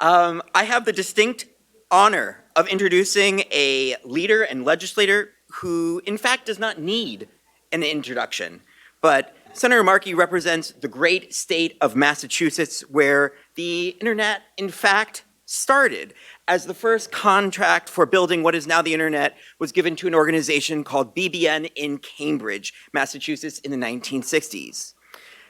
I have the distinct honor of introducing a leader and legislator who, in fact, does not need an introduction. But Senator Markey represents the great state of Massachusetts, where the internet, in fact, started, as the first contract for building what is now the internet was given to an organization called BBN in Cambridge, Massachusetts, in the 1960s.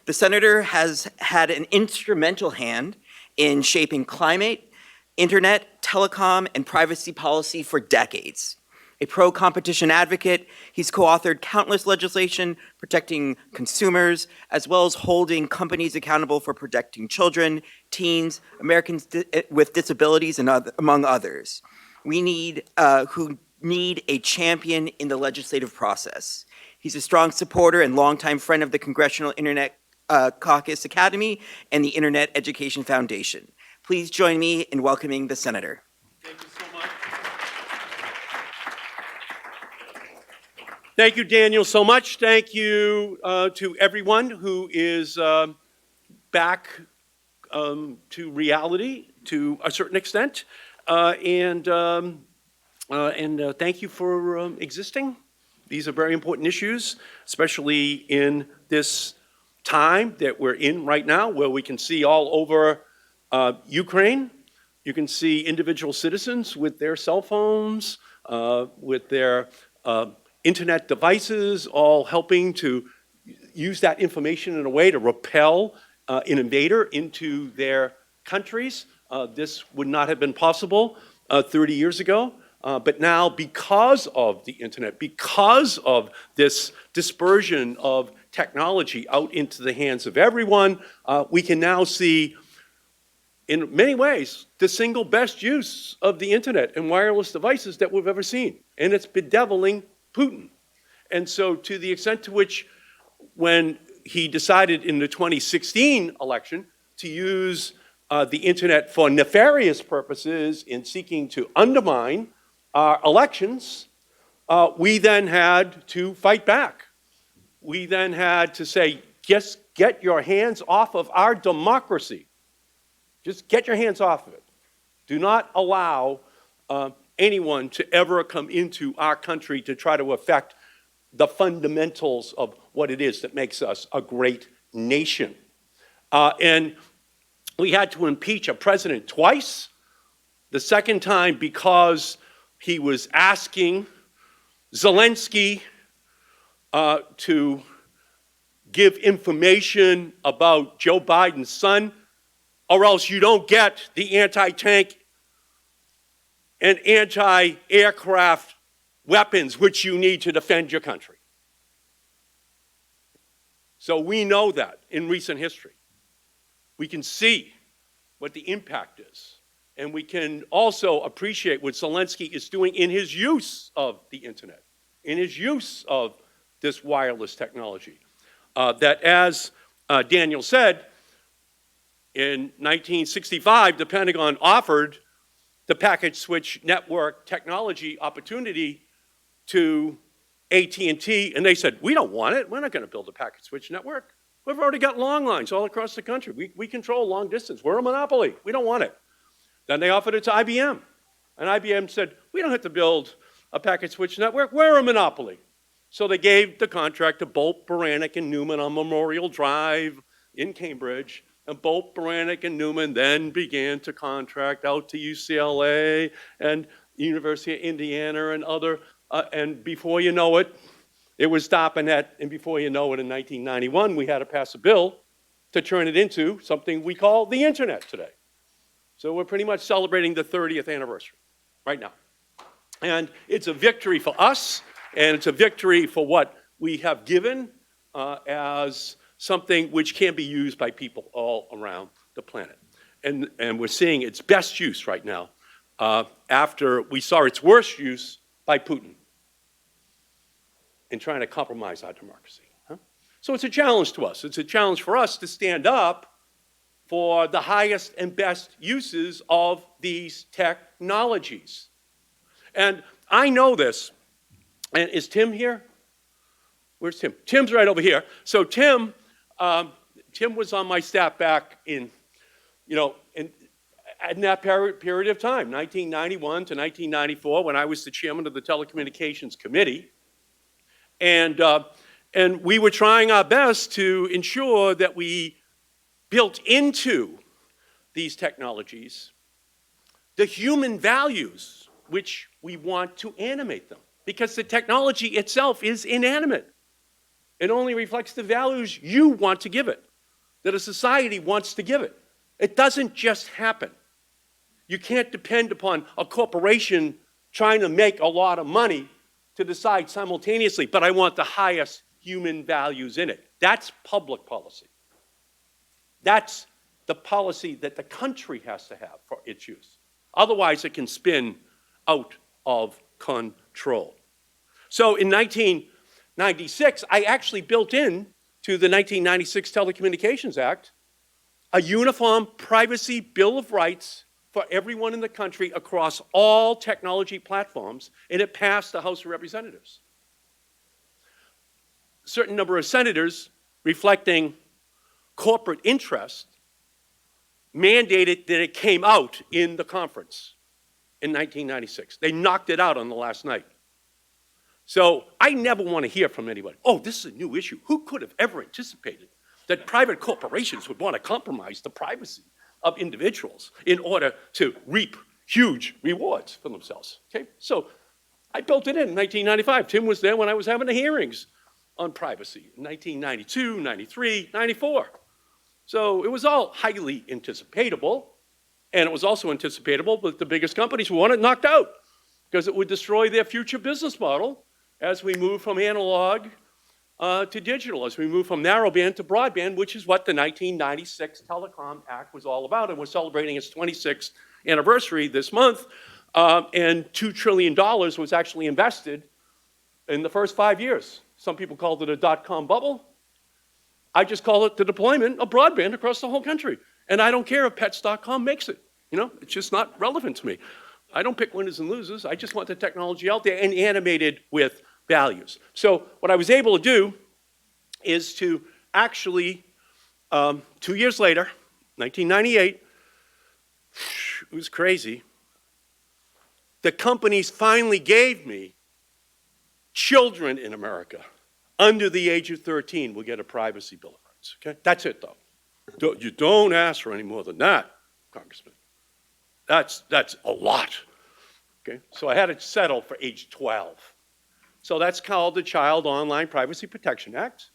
The senator has had an instrumental hand in shaping climate, internet, telecom, and privacy policy for decades. A pro-competition advocate, he's co-authored countless legislation protecting consumers, as well as holding companies accountable for protecting children, teens, Americans with disabilities, and among others. We need a champion in the legislative process. He's a strong supporter and longtime friend of the Congressional Internet Caucus Academy and the Internet Education Foundation. Please join me in welcoming the senator. Thank you so much. Thank you, Daniel, so much. Thank you to everyone who is back to reality to a certain extent. And thank you for existing. These are very important issues, especially in this time that we're in right now, where we can see all over Ukraine. You can see individual citizens with their cell phones, with their internet devices, all helping to use that information in a way to repel an invader into their countries. This would not have been possible 30 years ago. But now, because of the internet, because of this dispersion of technology out into the hands of everyone, we can now see, in many ways, the single best use of the internet and wireless devices that we've ever seen. And it's bedeviling Putin. And so to the extent to which, when he decided in the 2016 election to use the internet for nefarious purposes in seeking to undermine our elections, we then had to fight back. We then had to say, just get your hands off of our democracy. Just get your hands off of it. Do not allow anyone to ever come into our country to try to affect the fundamentals of what it is that makes us a great nation. And we had to impeach a president twice. The second time because he was asking Zelensky to give information about Joe Biden's son, or else you don't get the anti-tank and anti-aircraft weapons which you need to defend your country. So we know that in recent history. We can see what the impact is. And we can also appreciate what Zelensky is doing in his use of the internet, in his use of this wireless technology. That, as Daniel said, in 1965, the Pentagon offered the packet switch network technology opportunity to AT&T, and they said, we don't want it. We're not going to build a packet switch network. We've already got long lines all across the country. We control long distance. We're a monopoly. We don't want it. Then they offered it to IBM, and IBM said, we don't have to build a packet switch network. We're a monopoly. So they gave the contract to Bolt, Beranek, and Newman on Memorial Drive in Cambridge, and Bolt, Beranek, and Newman then began to contract out to UCLA and University of Indiana and other, and before you know it, it was StarPanet, and before you know it, in 1991, we had to pass a bill to turn it into something we call the internet today. So we're pretty much celebrating the 30th anniversary right now. And it's a victory for us, and it's a victory for what we have given as something which can be used by people all around the planet. And we're seeing its best use right now after we saw its worst use by Putin in trying to compromise our democracy. So it's a challenge to us. It's a challenge for us to stand up for the highest and best uses of these technologies. And I know this, and is Tim here? Where's Tim? Tim's right over here. So Tim was on my staff back in, and in that period of time, 1991 to 1994, when I was the chairman of the Telecommunications Committee. And we were trying our best to ensure that we built into these technologies the human values which we want to animate them. Because the technology itself is inanimate. It only reflects the values you want to give it, that a society wants to give it. It doesn't just happen. You can't depend upon a corporation trying to make a lot of money to decide simultaneously, but I want the highest human values in it. That's public policy. That's the policy that the country has to have for its use. Otherwise, it can spin out of control. So in 1996, I actually built in to the 1996 Telecommunications Act a uniform privacy bill of rights for everyone in the country across all technology platforms, and it passed the House of Representatives. A certain number of senators, reflecting corporate interest, mandated that it came out in the conference in 1996. They knocked it out on the last night. So I never want to hear from anybody, oh, this is a new issue. Who could have ever anticipated that private corporations would want to compromise the privacy of individuals in order to reap huge rewards for themselves? Okay, so I built it in 1995. Tim was there when I was having the hearings on privacy in 1992, 93, 94. So it was all highly anticipatable, and it was also anticipatable that the biggest companies would want it knocked out because it would destroy their future business model as we move from analog to digital, as we move from narrowband to broadband, which is what the 1996 Telecom Act was all about. And we're celebrating its 26th anniversary this month. And $2 trillion was actually invested in the first 5 years. Some people called it a dot-com bubble. I just call it the deployment of broadband across the whole country. And I don't care if pets.com makes it. You know, it's just not relevant to me. I don't pick winners and losers. I just want the technology out there and animated with values. So what I was able to do is to actually, 2 years later, 1998, it was crazy, the companies finally gave me children in America under the age of 13 will get a privacy bill of rights. Okay? That's it, though. You don't ask for any more than that, Congressman. That's a lot. Okay? So I had it settled for age 12. So that's called the Child Online Privacy Protection Act.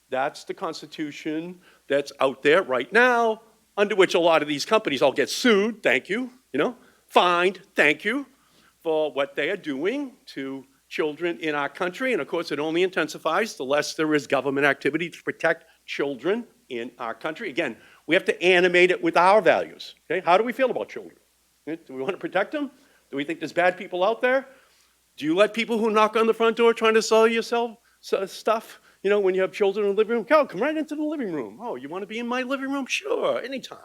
That's the Constitution that's out there right now, under which a lot of these companies all get sued, thank you, fined, thank you, for what they are doing to children in our country. And of course, it only intensifies the less there is government activity to protect children in our country. Again, we have to animate it with our values. Okay? How do we feel about children? Do we want to protect them? Do we think there's bad people out there? Do you let people who knock on the front door trying to sell you stuff, when you have children in the living room? Come right into the living room. Oh, you want to be in my living room? Sure, anytime.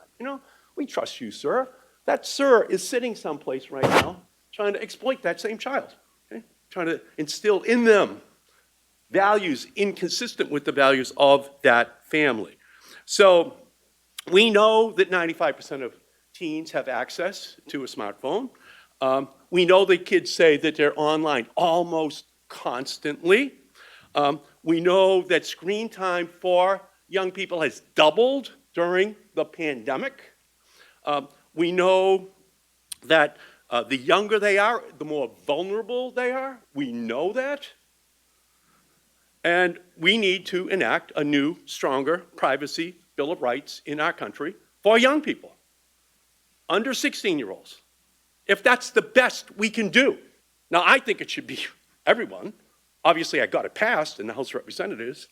We trust you, sir. That sir is sitting someplace right now trying to exploit that same child, okay? Trying to instill in them values inconsistent with the values of that family. So we know that 95% of teens have access to a smartphone. We know that kids say that they're online almost constantly. We know that screen time for young people has doubled during the pandemic. We know that the younger they are, the more vulnerable they are. We know that. And we need to enact a new, stronger privacy bill of rights in our country for young people, under 16-year-olds. If that's the best we can do. Now, I think it should be everyone. Obviously, I got it passed in the House of Representatives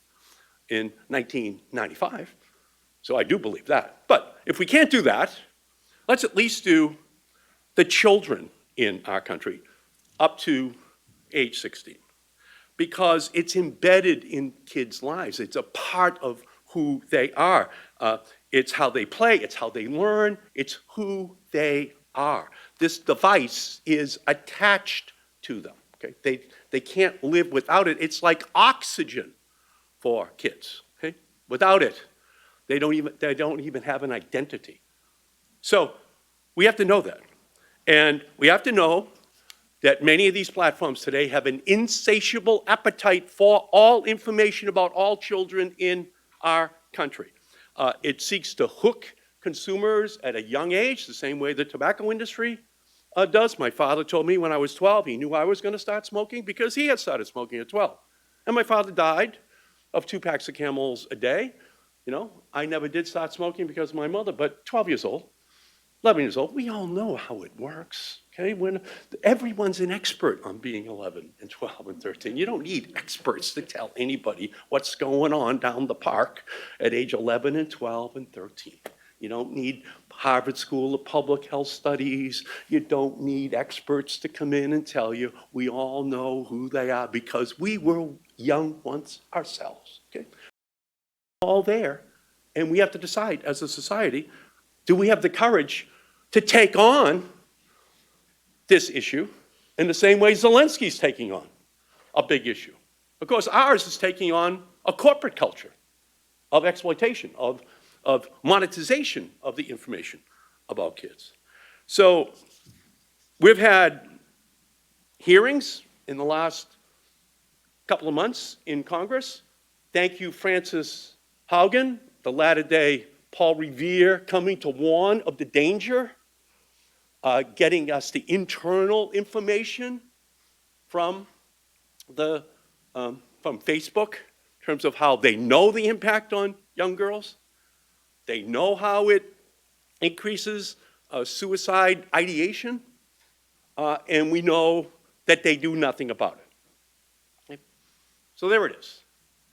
in 1995, so I do believe that. But if we can't do that, let's at least do the children in our country up to age 16, because it's embedded in kids' lives. It's a part of who they are. It's how they play, it's how they learn, it's who they are. This device is attached to them. Okay? They can't live without it. It's like oxygen for kids. Okay? Without it, they don't even have an identity. So We have to know that. And we have to know that many of these platforms today have an insatiable appetite for all information about all children in our country. It seeks to hook consumers at a young age, the same way the tobacco industry does. My father told me when I was 12, he knew I was going to start smoking because he had started smoking at 12. And my father died of 2 packs of Camels a day. You know, I never did start smoking because of my mother, but 12 years old, 11 years old, we all know how it works, okay? When everyone's an expert on being 11 and 12 and 13. You don't need experts to tell anybody what's going on down the park at age 11 and 12 and 13. You don't need Harvard School of Public Health Studies. You don't need experts to come in and tell you. We all know who they are because we were young once ourselves, okay? All there, and we have to decide as a society, do we have the courage to take on this issue in the same way Zelensky's taking on a big issue? Of course, ours is taking on a corporate culture of exploitation, of monetization of the information about kids. So we've had hearings in the last couple of months in Congress. Thank you, Francis Haugen, the latter-day Paul Revere, coming to warn of the danger, getting us the internal information from Facebook in terms of how they know the impact on young girls. They know how it increases suicide ideation, and we know that they do nothing about it. Okay? So there it is.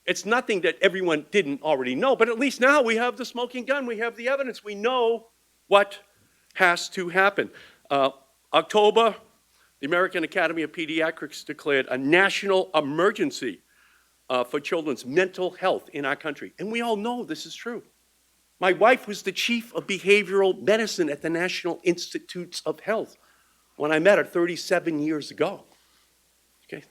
It's nothing that everyone didn't already know, but at least now we have the smoking gun. We have the evidence. We know what has to happen. October, the American Academy of Pediatrics declared a national emergency for children's mental health in our country. And we all know this is true. My wife was the chief of behavioral medicine at the National Institutes of Health when I met her 37 years ago. Okay?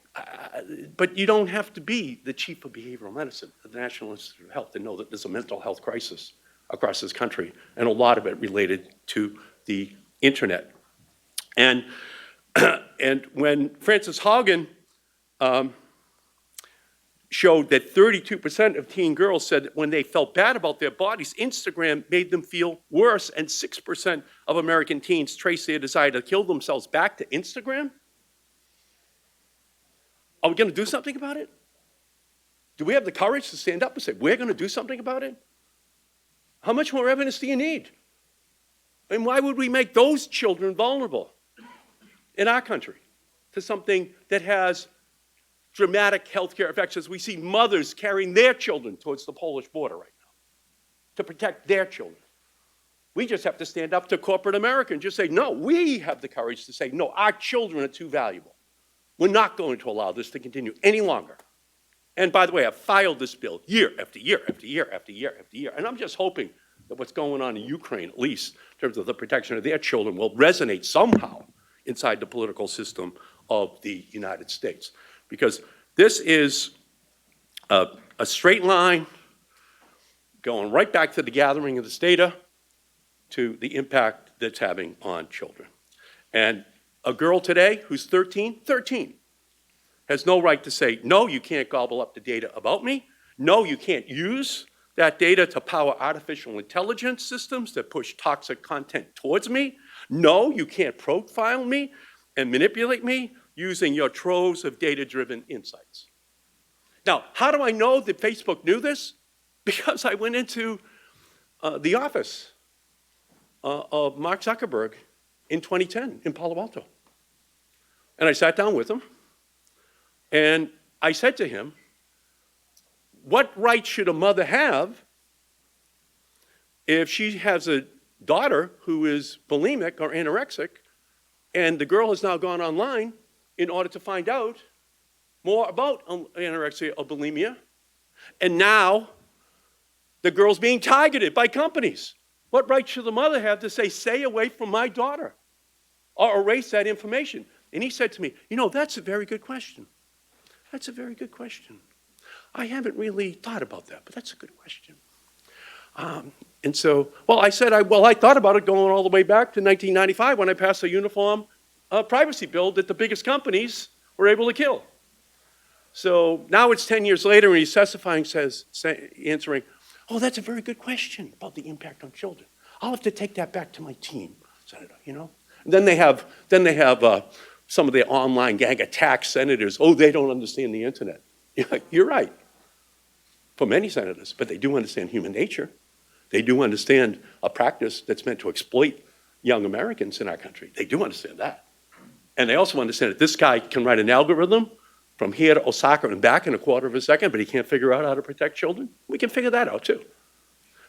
But you don't have to be the chief of behavioral medicine at the National Institute of Health to know that there's a mental health crisis across this country, and a lot of it related to the internet. And, and when Francis Haugen showed that 32% of teen girls said that when they felt bad about their bodies, Instagram made them feel worse, and 6% of American teens trace their desire to kill themselves back to Instagram. Are we going to do something about it? Do we have the courage to stand up and say, we're going to do something about it? How much more evidence do you need? And why would we make those children vulnerable in our country to something that has dramatic healthcare effects, as we see mothers carrying their children towards the Polish border right now to protect their children? We just have to stand up to corporate America and just say, no, we have the courage to say, no, our children are too valuable. We're not going to allow this to continue any longer. And by the way, I've filed this bill year after year after year after year after year. And I'm just hoping that what's going on in Ukraine, at least in terms of the protection of their children, will resonate somehow inside the political system of the United States. Because this is a straight line going right back to the gathering of this data to the impact that's having on children. And a girl today who's 13, has no right to say, no, you can't gobble up the data about me. No, you can't use that data to power artificial intelligence systems that push toxic content towards me. No, you can't profile me and manipulate me using your troves of data-driven insights. Now, how do I know that Facebook knew this? Because I went into the office of Mark Zuckerberg in 2010 in Palo Alto. And I sat down with him, and I said to him, what right should a mother have if she has a daughter who is bulimic or anorexic, and the girl has now gone online in order to find out more about anorexia or bulimia, and now the girl's being targeted by companies? What right should the mother have to say, stay away from my daughter, or erase that information? And he said to me, you know, that's a very good question. That's a very good question. I haven't really thought about that, but that's a good question. And so, well, I said, I thought about it going all the way back to 1995 when I passed a uniform privacy bill that the biggest companies were able to kill. So now it's 10 years later, and he's testifying, answering, oh, that's a very good question about the impact on children. I'll have to take that back to my team, Senator, you know? And then they have some of the online gang attack senators. Oh, they don't understand the internet. You're right, for many senators, but they do understand human nature. They do understand a practice that's meant to exploit young Americans in our country. They do understand that. And they also understand that this guy can write an algorithm from here to Osaka and back in a quarter of a second, but he can't figure out how to protect children. We can figure that out too.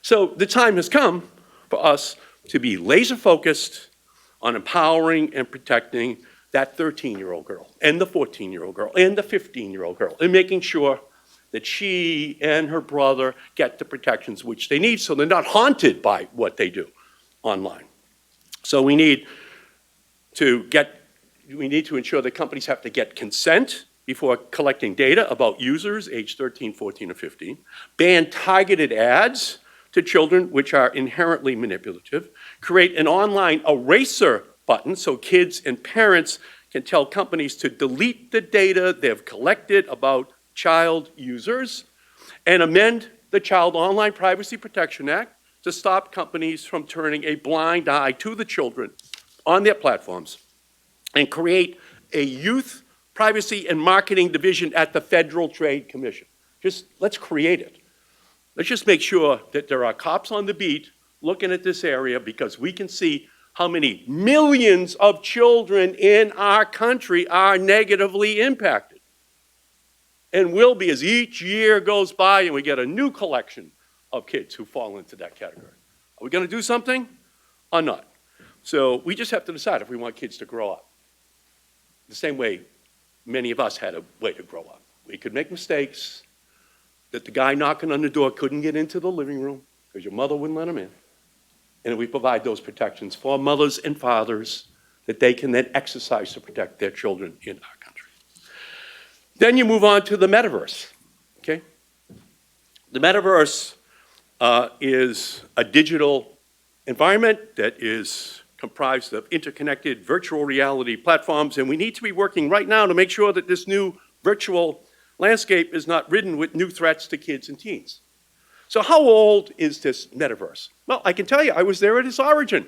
So the time has come for us to be laser focused on empowering and protecting that 13-year-old girl and the 14-year-old girl and the 15-year-old girl, and making sure that she and her brother get the protections which they need so they're not haunted by what they do online. So we need to ensure that companies have to get consent before collecting data about users age 13, 14, or 15, ban targeted ads to children which are inherently manipulative, create an online eraser button so kids and parents can tell companies to delete the data they've collected about child users, and amend the Child Online Privacy Protection Act to stop companies from turning a blind eye to the children on their platforms, and create a youth privacy and marketing division at the Federal Trade Commission. Let's create it. Let's just make sure that there are cops on the beat looking at this area, because we can see how many millions of children in our country are negatively impacted. And will be as each year goes by and we get a new collection of kids who fall into that category. Are we going to do something or not? So we just have to decide if we want kids to grow up the same way many of us had a way to grow up. We could make mistakes, that the guy knocking on the door couldn't get into the living room because your mother wouldn't let him in. And we provide those protections for mothers and fathers that they can then exercise to protect their children in our country. Then you move on to the metaverse, okay? The metaverse is a digital environment that is comprised of interconnected virtual reality platforms, and we need to be working right now to make sure that this new virtual landscape is not ridden with new threats to kids and teens. So how old is this metaverse? Well, I can tell you, I was there at its origin.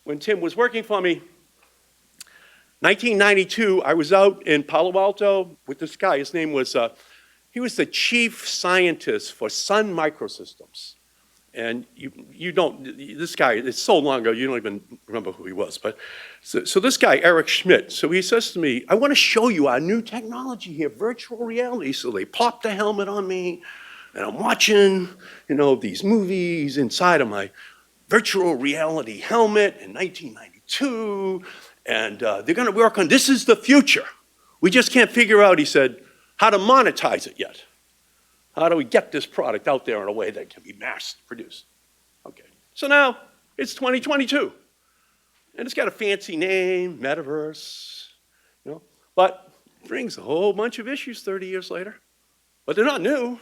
When Tim was working for me, 1992, I was out in Palo Alto with this guy. His name was, he was the chief scientist for Sun Microsystems. And you don't, this guy, it's so long ago, you don't even remember who he was. But so this guy, Eric Schmidt, so he says to me, I want to show you our new technology here, virtual reality. So they plopped the helmet on me, and I'm watching, you know, these movies inside of my virtual reality helmet in 1992. And they're going to work on, this is the future. We just can't figure out, he said, how to monetize it yet. How do we get this product out there in a way that can be mass produced? Okay, so now it's 2022. And it's got a fancy name, metaverse, you know, but it brings a whole bunch of issues 30 years later. But they're not new,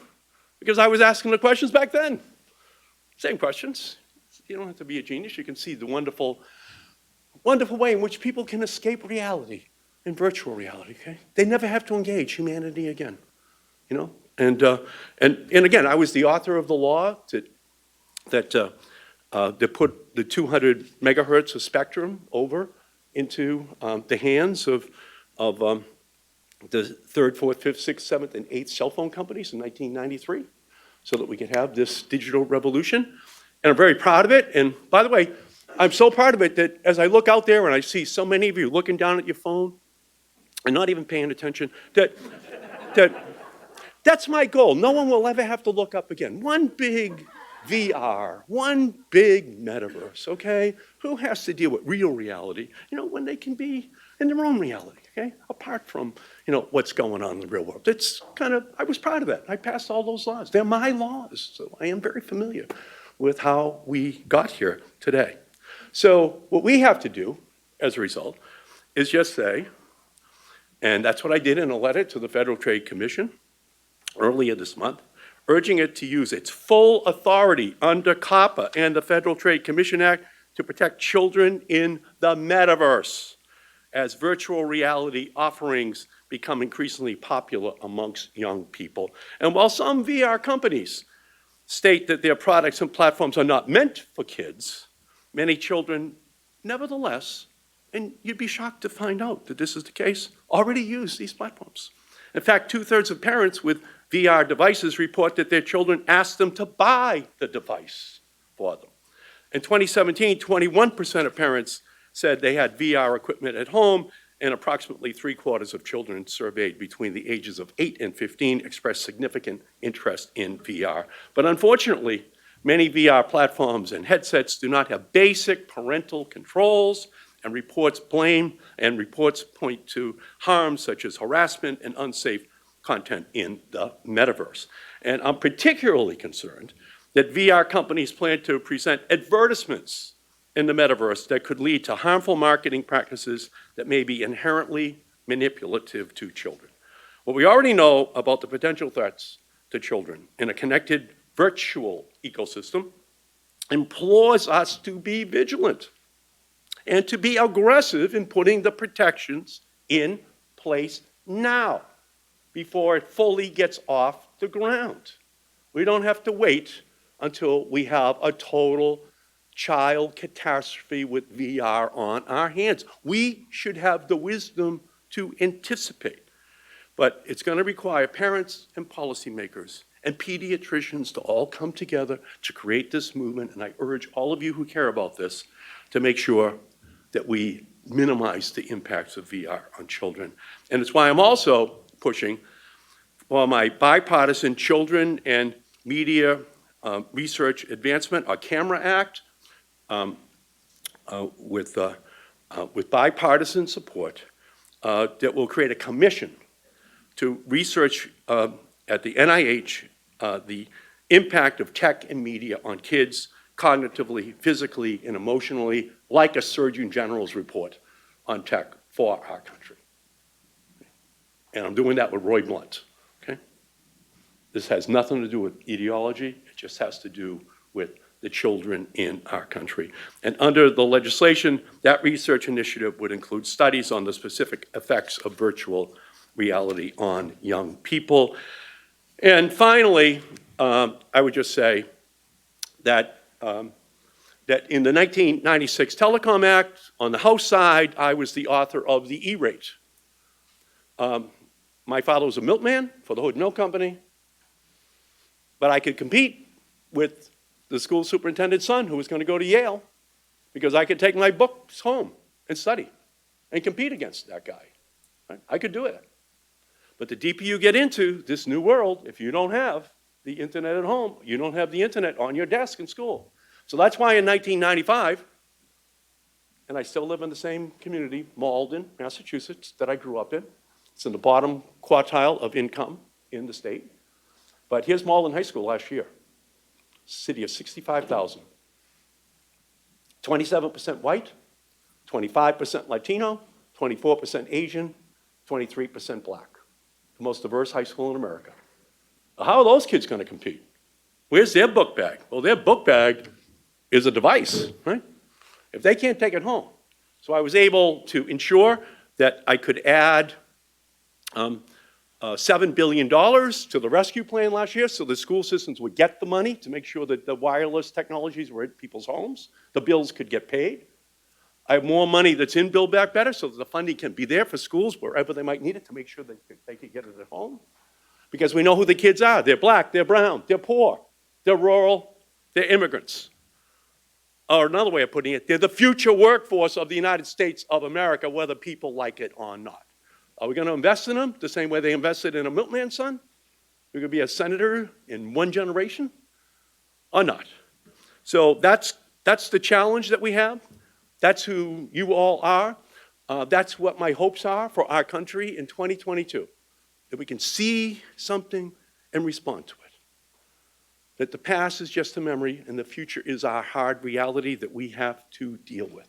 because I was asking the questions back then. Same questions. You don't have to be a genius. You can see the wonderful way in which people can escape reality in virtual reality, okay? They never have to engage humanity again, you know? And again, I was the author of the law that put the 200 megahertz of spectrum over into the hands of the third, fourth, fifth, sixth, seventh, and eighth cell phone companies in 1993, so that we could have this digital revolution. And I'm very proud of it. And by the way, I'm so proud of it that as I look out there and I see so many of you looking down at your phone and not even paying attention, that's my goal. No one will ever have to look up again. One big VR, one big metaverse, okay? Who has to deal with real reality, you know, when they can be in their own reality, okay? Apart from, you know, what's going on in the real world. It's kind of, I was proud of that. I passed all those laws. They're my laws, so I am very familiar with how we got here today. So what we have to do, as a result, is just say, and that's what I did in a letter to the Federal Trade Commission earlier this month, urging it to use its full authority under COPPA and the Federal Trade Commission Act to protect children in the metaverse as virtual reality offerings become increasingly popular amongst young people. And while some VR companies state that their products and platforms are not meant for kids, many children, nevertheless, and you'd be shocked to find out that this is the case, already use these platforms. In fact, 2/3 of parents with VR devices report that their children ask them to buy the device for them. In 2017, 21% of parents said they had VR equipment at home, and approximately 3/4 of children surveyed between the ages of 8 and 15 expressed significant interest in VR. But unfortunately, many VR platforms and headsets do not have basic parental controls, and reports point to harms such as harassment and unsafe content in the metaverse. And I'm particularly concerned that VR companies plan to present advertisements in the metaverse that could lead to harmful marketing practices that may be inherently manipulative to children. What we already know about the potential threats to children in a connected virtual ecosystem implores us to be vigilant and to be aggressive in putting the protections in place now, before it fully gets off the ground. We don't have to wait until we have a total child catastrophe with VR on our hands. We should have the wisdom to anticipate. But it's going to require parents and policymakers and pediatricians to all come together to create this movement, and I urge all of you who care about this to make sure that we minimize the impacts of VR on children. And it's why I'm also pushing for my bipartisan Children and Media Research Advancement, or CAMERA Act, with bipartisan support that will create a commission to research at the NIH the impact of tech and media on kids cognitively, physically, and emotionally, like a Surgeon General's report on tech for our country. And I'm doing that with Roy Blunt, okay? This has nothing to do with ideology. It just has to do with the children in our country. And under the legislation, that research initiative would include studies on the specific effects of virtual reality on young people. And finally, I would just say that that in the 1996 Telecom Act, on the House side, I was the author of the E-rate. My father was a milkman for the Hood Milk Company, but I could compete with the school superintendent's son who was going to go to Yale because I could take my books home and study and compete against that guy. Right? I could do it. But the deeper you get into this new world, if you don't have the internet at home, you don't have the internet on your desk in school. So that's why in 1995, and I still live in the same community, Malden, Massachusetts, that I grew up in. It's in the bottom quartile of income in the state. But here's Malden High School last year. City of 65,000. 27% white, 25% Latino, 24% Asian, 23% black. The most diverse high school in America. How are those kids going to compete? Where's their book bag? Well, their book bag is a device, right? If they can't take it home. So I was able to ensure that I could add $7 billion to the rescue plan last year so the school systems would get the money to make sure that the wireless technologies were in people's homes, the bills could get paid. I have more money that's in Build Back Better so that the funding can be there for schools wherever they might need it to make sure that they could get it at home. Because we know who the kids are. They're black, they're brown, they're poor, they're rural, they're immigrants. Or another way of putting it, they're the future workforce of the United States of America, whether people like it or not. Are we going to invest in them the same way they invested in a milkman's son? We're going to be a senator in one generation or not? So that's the challenge that we have. That's who you all are. That's what my hopes are for our country in 2022, that we can see something and respond to it. That the past is just a memory and the future is our hard reality that we have to deal with.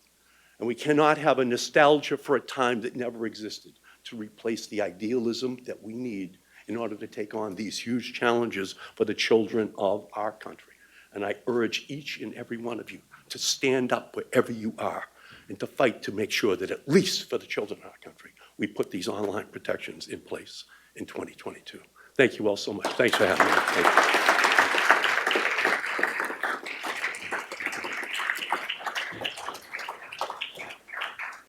And we cannot have a nostalgia for a time that never existed to replace the idealism that we need in order to take on these huge challenges for the children of our country. And I urge each and every one of you to stand up wherever you are and to fight to make sure that at least for the children of our country, we put these online protections in place in 2022. Thank you all so much. Thanks for having me. Thank you.